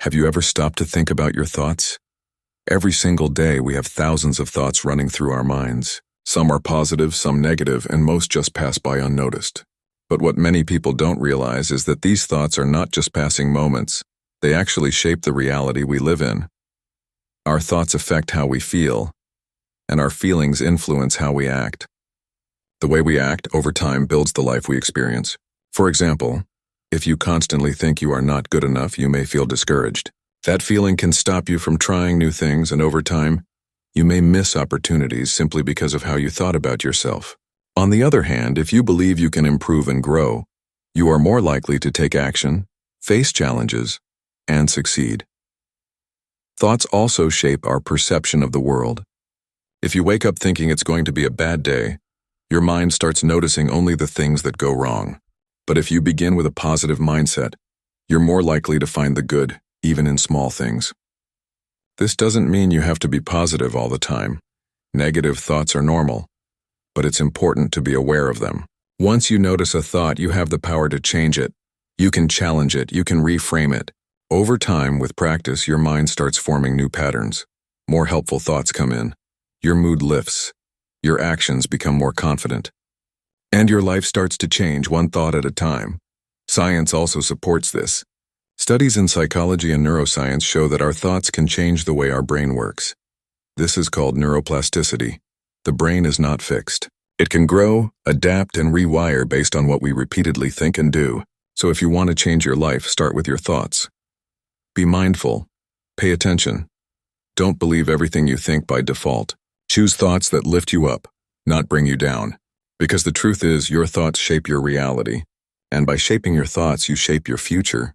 Have you ever stopped to think about your thoughts? Every single day we have thousands of thoughts running through our minds. Some are positive, some negative, and most just pass by unnoticed. But what many people don't realize is that these thoughts are not just passing moments. They actually shape the reality we live in. Our thoughts affect how we feel, and our feelings influence how we act. The way we act over time builds the life we experience. For example, if you constantly think you are not good enough, you may feel discouraged. That feeling can stop you from trying new things, and over time, you may miss opportunities simply because of how you thought about yourself. On the other hand, if you believe you can improve and grow, you are more likely to take action, face challenges, and succeed. Thoughts also shape our perception of the world. If you wake up thinking it's going to be a bad day, your mind starts noticing only the things that go wrong. But if you begin with a positive mindset, you're more likely to find the good, even in small things. This doesn't mean you have to be positive all the time. Negative thoughts are normal, but it's important to be aware of them. Once you notice a thought, you have the power to change it. You can challenge it, you can reframe it. Over time, with practice, your mind starts forming new patterns. More helpful thoughts come in. Your mood lifts. Your actions become more confident. And your life starts to change one thought at a time. Science also supports this. Studies in psychology and neuroscience show that our thoughts can change the way our brain works. This is called neuroplasticity. The brain is not fixed. It can grow, adapt, and rewire based on what we repeatedly think and do. So if you want to change your life, start with your thoughts. Be mindful. Pay attention. Don't believe everything you think by default. Choose thoughts that lift you up, not bring you down. Because the truth is, your thoughts shape your reality. And by shaping your thoughts, you shape your future.